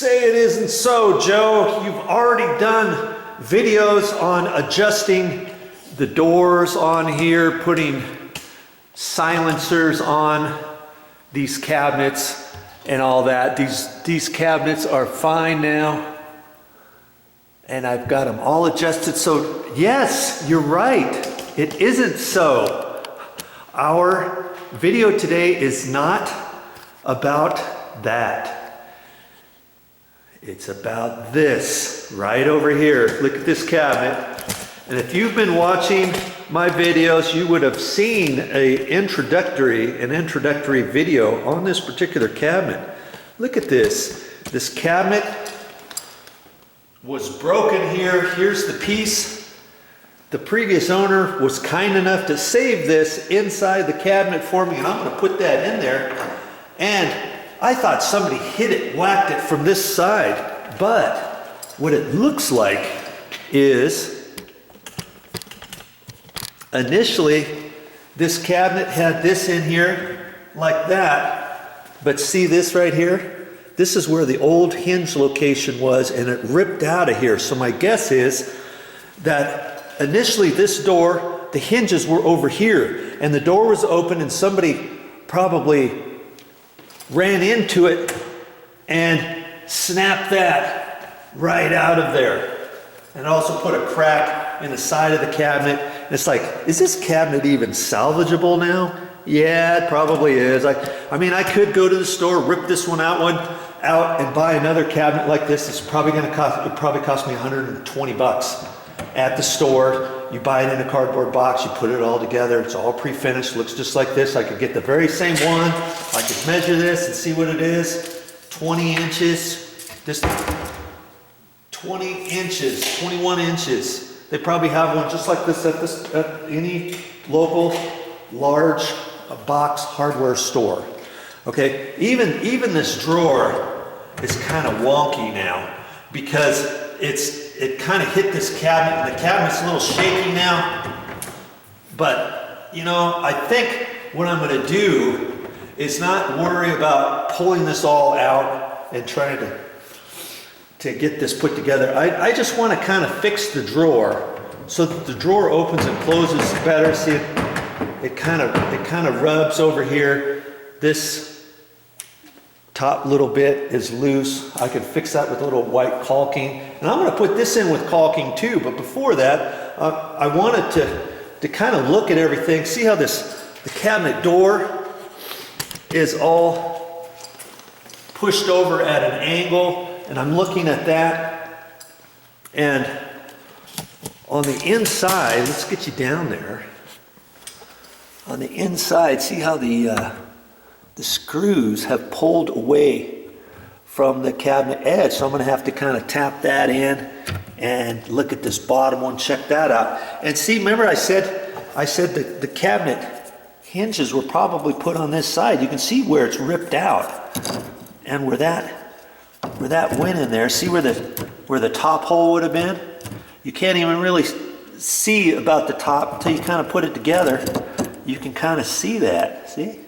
Say it isn't so, Joe. You've already done videos on adjusting the doors on here, putting silencers on these cabinets and all that. These cabinets are fine now, and I've got them all adjusted. So yes, you're right. It isn't so. Our video today is not about that. It's about this right over here. Look at this cabinet. And if you've been watching my videos, you would have seen an introductory video on this particular cabinet. Look at this. This cabinet was broken here. Here's the piece. The previous owner was kind enough to save this inside the cabinet for me, and I'm going to put that in there. And I thought somebody hit it, whacked it from this side, but what it looks like is initially this cabinet had this in here like that, but see this right here? This is where the old hinge location was, and it ripped out of here. So my guess is that initially this door, the hinges were over here, and the door was open, and somebody probably ran into it and snapped that right out of there. And also put a crack in the side of the cabinet. And it's like, is this cabinet even salvageable now? Yeah, it probably is. I mean, I could go to the store, rip this one out and buy another cabinet like this. It's probably going to cost me 120 bucks at the store. You buy it in a cardboard box, you put it all together, it's all pre-finished, looks just like this. I could get the very same one. I could measure this and see what it is. 20 inches, this 20 inches, 21 inches. They probably have one just like this at any local large box hardware store. Okay, even this drawer is kind of wonky now because it kind of hit this cabinet, and the cabinet's a little shaky now. But, you know, I think what I'm going to do is not worry about pulling this all out and trying to get this put together. I just want to kind of fix the drawer so that the drawer opens and closes better. See, it kind of rubs over here. This top little bit is loose. I can fix that with a little white caulking. And I'm going to put this in with caulking too. But before that, I wanted to kind of look at everything. See how the cabinet door is all pushed over at an angle. And I'm looking at that. And on the inside, let's get you down there. On the inside, see how the screws have pulled away from the cabinet edge. So I'm going to have to kind of tap that in and look at this bottom one, check that out. And see, remember I said that the cabinet hinges were probably put on this side. You can see where it's ripped out and where that went in there. See where the top hole would have been? You can't even really see about the top until you kind of put it together. You can kind of see that, see?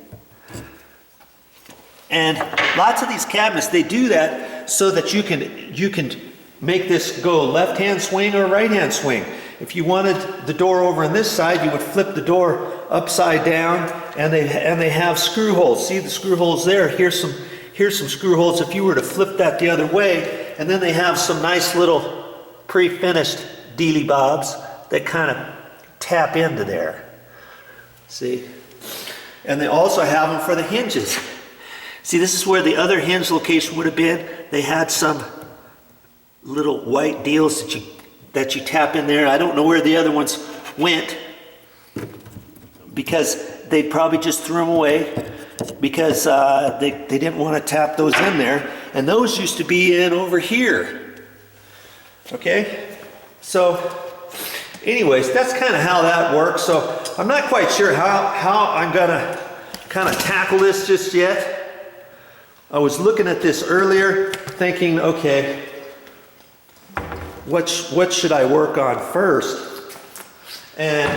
And lots of these cabinets, they do that so that you can make this go left-hand swing or right-hand swing. If you wanted the door over on this side, you would flip the door upside down, and they have screw holes. See the screw holes there? Here's some screw holes if you were to flip that the other way. And then they have some nice little pre-finished dealy bobs that kind of tap into there. See? And they also have them for the hinges. See, this is where the other hinge location would have been. They had some little white deals that you tap in there. I don't know where the other ones went because they probably just threw them away because they didn't want to tap those in there. And those used to be in over here. Okay? So, anyways, that's kind of how that works. So, I'm not quite sure how I'm going to kind of tackle this just yet. I was looking at this earlier thinking, okay, what should I work on first? And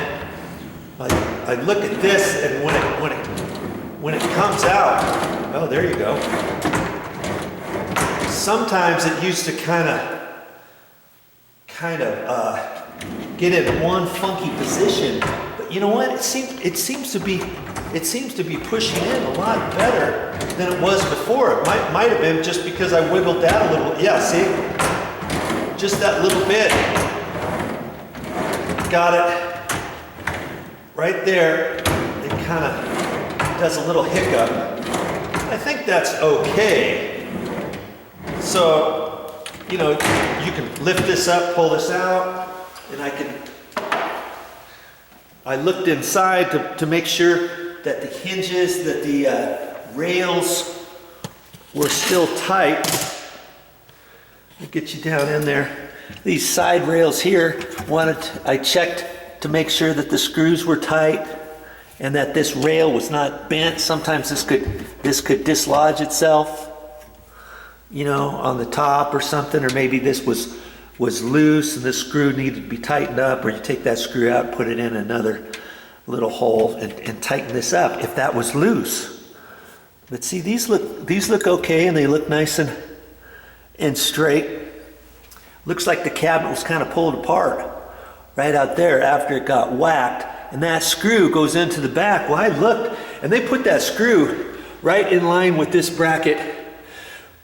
I look at this, and when it comes out, oh, there you go. sometimes it used to kind of get in one funky position. But you know what? It seems to be pushing in a lot better than it was before. It might have been just because I wiggled that a little. Yeah, see? Just that little bit. Got it. Right there. It kind of does a little hiccup. I think that's okay. So, you know, you can lift this up, pull this out, and I looked inside to make sure that the hinges, that the rails were still tight. I'll get you down in there. These side rails here, I checked to make sure that the screws were tight and that this rail was not bent. Sometimes this could dislodge itself, you know, on the top or something, or maybe this was loose and this screw needed to be tightened up, or you take that screw out, put it in another little hole and tighten this up if that was loose. But see, these look okay, and they look nice and straight. Looks like the cabinet was kind of pulled apart right out there after it got whacked, and that screw goes into the back. Well, I looked, and they put that screw right in line with this bracket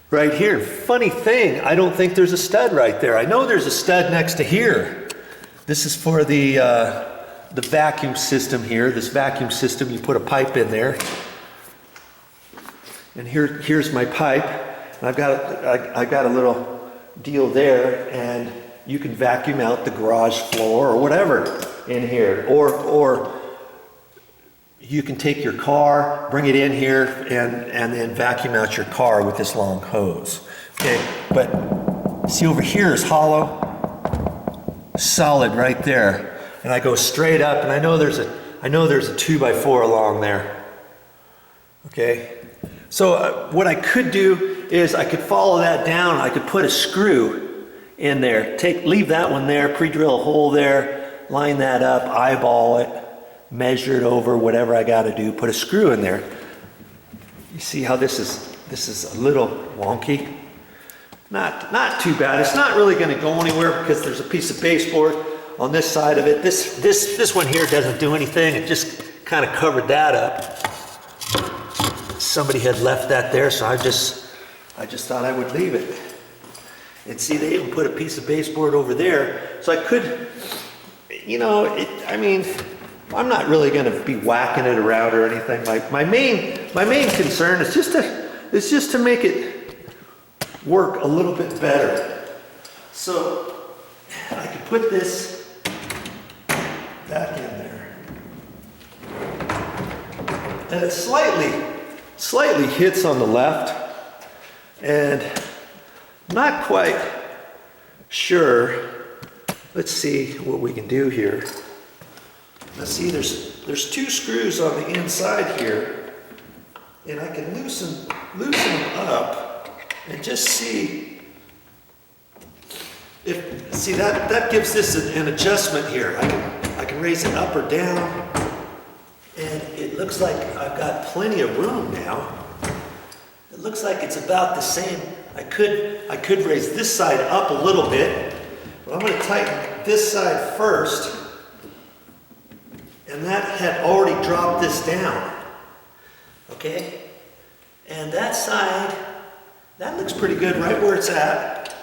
right here. Funny thing, I don't think there's a stud right there. I know there's a stud next to here. This is for the vacuum system here. This vacuum system, you put a pipe in there. And here's my pipe. And I've got a little deal there, and you can vacuum out the garage floor or whatever in here. Or you can take your car, bring it in here, and then vacuum out your car with this long hose. Okay, but see over here is hollow, solid right there. And I go straight up, and I know there's a 2x4 along there. Okay, so what I could do is I could follow that down. I could put a screw in there. Leave that one there, pre-drill a hole there, line that up, eyeball it, measure it over, whatever I got to do. Put a screw in there. You see how this is a little wonky. Not too bad. It's not really going to go anywhere because there's a piece of baseboard on this side of it. This one here doesn't do anything. It just kind of covered that up. Somebody had left that there, so I just thought I would leave it. And see, they even put a piece of baseboard over there, so I could, you know, I mean, I'm not really going to be whacking it around or anything. My main concern is just to make it work a little bit better. So I could put this back in there, and it slightly hits on the left, and I'm not quite sure. Let's see what we can do here. Let's see, there's two screws on the inside here, and I can loosen them up and just see that gives this an adjustment here. I can raise it up or down, and it looks like I've got plenty of room now. It looks like it's about the same. I could raise this side up a little bit, but I'm going to tighten this side first. And that had already dropped this down. Okay? And that side, that looks pretty good right where it's at.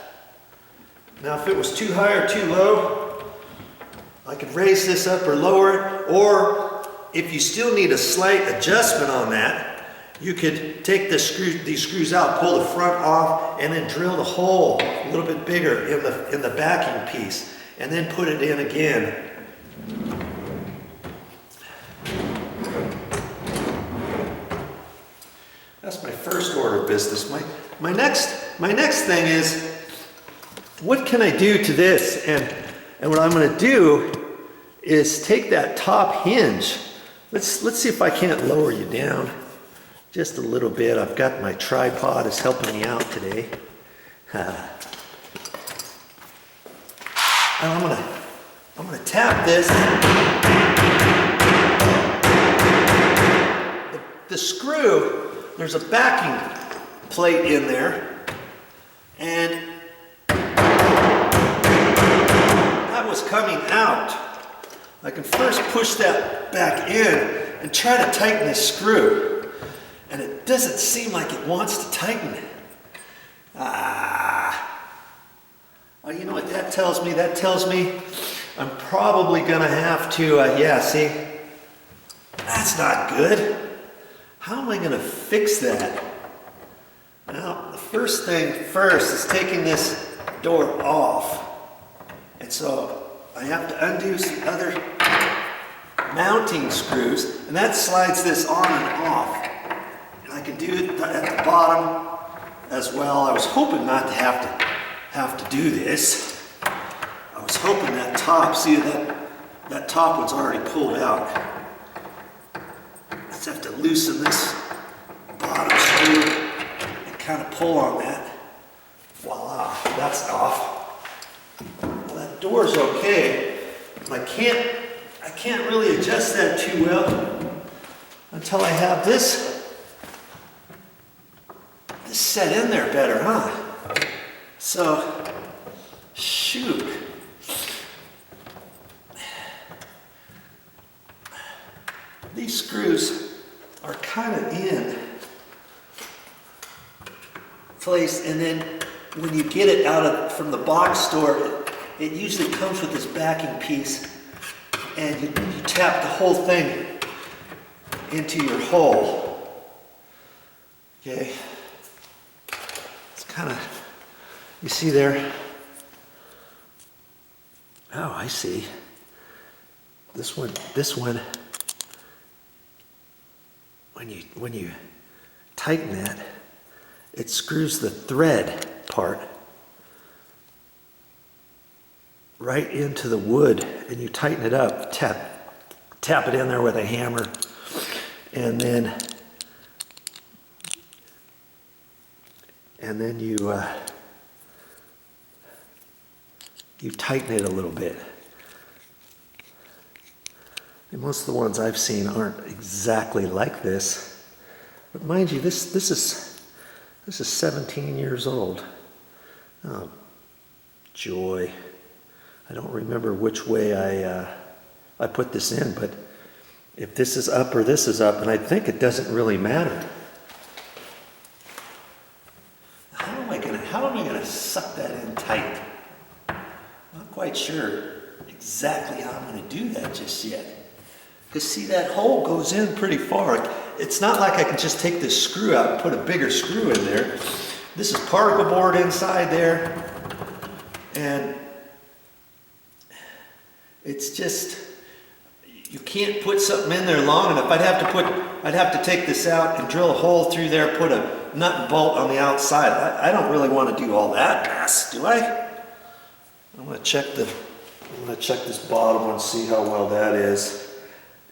Now if it was too high or too low, I could raise this up or lower it, or if you still need a slight adjustment on that, you could take these screws out, pull the front off, and then drill the hole a little bit bigger in the backing piece, and then put it in again. That's my first order of business. My next thing is, what can I do to this? And what I'm going to do is take that top hinge. Let's see if I can't lower you down just a little bit. I've got my tripod is helping me out today. And I'm gonna tap this. The screw, there's a backing plate in there, and that was coming out. I can first push that back in and try to tighten this screw, and it doesn't seem like it wants to tighten. Oh, you know what that tells me? That tells me I'm probably gonna have to, yeah, see, that's not good. How am I gonna fix that? Now, the first thing first is taking this door off. And so I have to undo some other mounting screws, and that slides this on and off. And I can do it at the bottom as well. I was hoping not to have to do this. I was hoping that top, see that top one's already pulled out. Just have to loosen this bottom screw and kind of pull on that. Voila, that's off. Well, that door's okay. I can't really adjust that too well until I have this set in there better, huh? So, shoot. These screws are kind of in place, and then when you get it from the box store, it usually comes with this backing piece, and you tap the whole thing into your hole. Okay. It's kind of, you see there? Oh, I see. This one, when you tighten that, it screws the thread part right into the wood, and you tighten it up, tap it in there with a hammer, and then you tighten it a little bit. And most of the ones I've seen aren't exactly like this, but mind you, this is 17 years old. Oh, joy. I don't remember which way I put this in, but if this is up or this is up, and I think it doesn't really matter. How am I gonna suck that in tight? Not quite sure exactly how I'm gonna do that just yet. Because see, that hole goes in pretty far. It's not like I can just take this screw out and put a bigger screw in there. This is particle board inside there, and it's just, you can't put something in there long enough. I'd have to take this out and drill a hole through there, put a nut and bolt on the outside. I don't really want to do all that mess, do I? I'm gonna check this bottom one, see how well that is.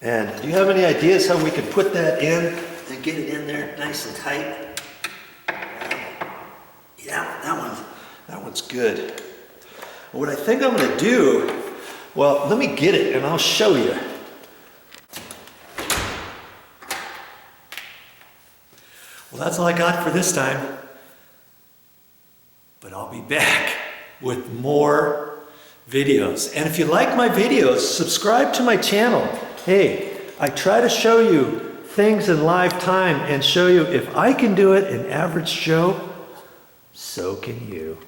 And do you have any ideas how we could put that in and get it in there nice and tight? Yeah, that one's good. What I think I'm gonna do, well, let me get it and I'll show you. Well, that's all I got for this time. But I'll be back with more videos. And if you like my videos, subscribe to my channel. Hey, I try to show you things in live time and show you if I can do it, an average Joe, so can you.